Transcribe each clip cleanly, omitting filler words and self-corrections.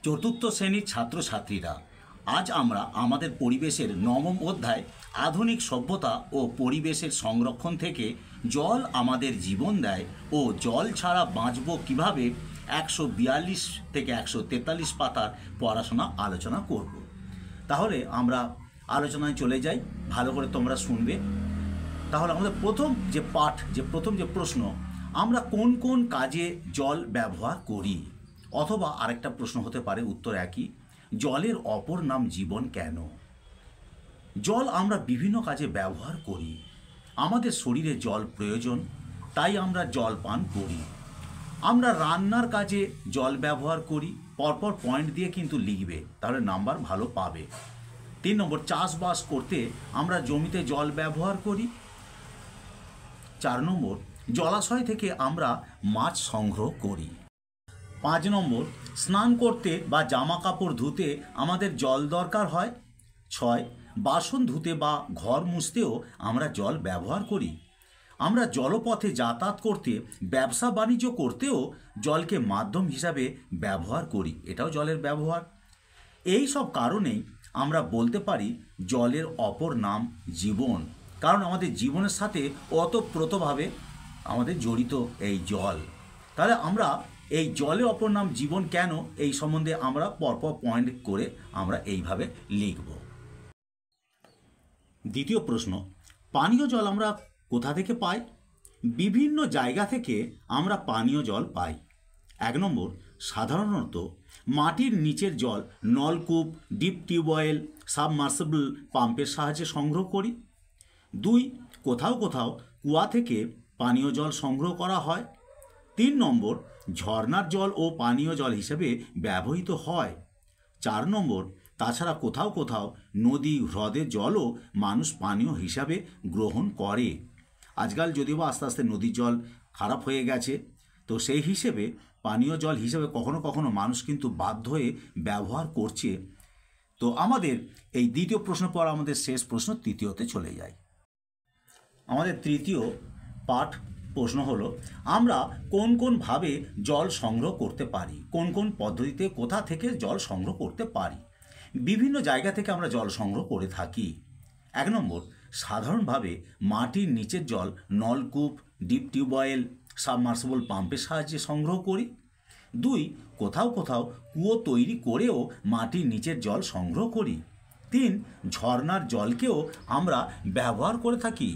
চতুর্থ শ্রেণীর ছাত্রছাত্রীরা, আজ আমরা আমাদের পরিবেশের নবম অধ্যায় আধুনিক সভ্যতা ও পরিবেশের সংরক্ষণ থেকে জল আমাদের জীবন দেয় ও জল ছাড়া বাঁচব কীভাবে 142 থেকে 143 পাতার পড়াশোনা আলোচনা করব। তাহলে আমরা আলোচনায় চলে যাই, ভালো করে তোমরা শুনবে। তাহলে আমাদের প্রথম যে প্রশ্ন, আমরা কোন কোন কাজে জল ব্যবহার করি? অথবা আরেকটা প্রশ্ন হতে পারে, উত্তর একই, জলের অপর নাম জীবন কেন? জল আমরা বিভিন্ন কাজে ব্যবহার করি। আমাদের শরীরে জল প্রয়োজন, তাই আমরা জল পান করি। আমরা রান্নার কাজে জল ব্যবহার করি। পরপর পয়েন্ট দিয়ে কিন্তু লিখবে, তাহলে নাম্বার ভালো পাবে। 3 নম্বর, চাষবাস করতে আমরা জমিতে জল ব্যবহার করি। 4 নম্বর, জলাশয় থেকে আমরা মাছ সংগ্রহ করি। 5 নম্বর, স্নান করতে বা জামা কাপড় ধুতে আমাদের জল দরকার হয়। 6, বাসন ধুতে বা ঘর মুছতেও আমরা জল ব্যবহার করি। আমরা জলপথে যাতায়াত করতে, ব্যবসা বাণিজ্য করতেও জলকে মাধ্যম হিসাবে ব্যবহার করি, এটাও জলের ব্যবহার। এই সব কারণেই আমরা বলতে পারি জলের অপর নাম জীবন, কারণ আমাদের জীবনের সাথে ওতপ্রোতভাবে আমাদের জড়িত এই জল। তাহলে আমরা এই জলের অপর নাম জীবন কেন, এই সম্বন্ধে আমরা পরপর পয়েন্ট করে আমরা এইভাবে লিখব। দ্বিতীয় প্রশ্ন, পানীয় জল আমরা কোথা থেকে পাই? বিভিন্ন জায়গা থেকে আমরা পানীয় জল পাই। 1 নম্বর, সাধারণত মাটির নিচের জল নলকূপ, ডিপ টিউবওয়েল, সাবমার্সিবল পাম্পের সাহায্যে সংগ্রহ করি। 2, কোথাও কোথাও কুয়া থেকে পানীয় জল সংগ্রহ করা হয়। 3 নম্বর, ঝর্ণার জল ও পানীয় জল হিসেবে ব্যবহৃত হয়। 4 নম্বর, তাছাড়া কোথাও কোথাও নদী হ্রদের জলও মানুষ পানীয় হিসাবে গ্রহণ করে। আজকাল যদিও বা আস্তে আস্তে নদীর জল খারাপ হয়ে গেছে, তো সেই হিসেবে পানীয় জল হিসেবে কখনো কখনো মানুষ কিন্তু বাধ্য হয়ে ব্যবহার করছে। তো আমাদের এই দ্বিতীয় প্রশ্ন পর আমাদের শেষ প্রশ্ন তৃতীয়তে চলে যায়। আমাদের তৃতীয় পাঠ প্রশ্ন হলো, আমরা কোন কোন ভাবে জল সংগ্রহ করতে পারি? কোন কোন পদ্ধতিতে কোথা থেকে জল সংগ্রহ করতে পারি? বিভিন্ন জায়গা থেকে আমরা জল সংগ্রহ করে থাকি। 1 নম্বর, সাধারণভাবে মাটির নিচের জল নলকূপ, ডিপ টিউবওয়েল, সাবমার্সিবল পাম্পের সাহায্যে সংগ্রহ করি। 2, কোথাও কোথাও কুয়ো তৈরি করেও মাটির নিচের জল সংগ্রহ করি। 3, ঝর্ণার জলকেও আমরা ব্যবহার করে থাকি।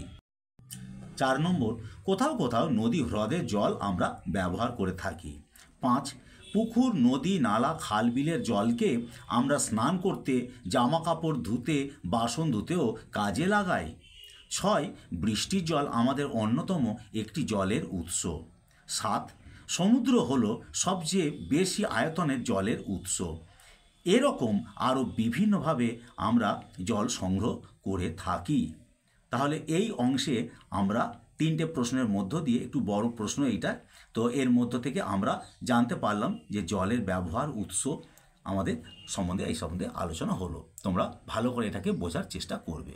4 নম্বর, কোথাও কোথাও নদী হ্রদের জল আমরা ব্যবহার করে থাকি। 5, পুকুর, নদী, নালা, খাল, বিলের জলকে আমরা স্নান করতে, জামা কাপড় ধুতে, বাসন ধুতেও কাজে লাগাই। 6, বৃষ্টির জল আমাদের অন্যতম একটি জলের উৎস। 7, সমুদ্র হলো সবচেয়ে বেশি আয়তনের জলের উৎস। এরকম আরও বিভিন্নভাবে আমরা জল সংগ্রহ করে থাকি। তাহলে এই অংশে আমরা 3টে প্রশ্নের মধ্য দিয়ে, একটু বড় প্রশ্ন এইটা, তো এর মধ্য থেকে আমরা জানতে পারলাম যে জলের ব্যবহার, উৎস আমাদের সম্বন্ধে, এই সম্বন্ধে আলোচনা হলো। তোমরা ভালো করে এটাকে বোঝার চেষ্টা করবে।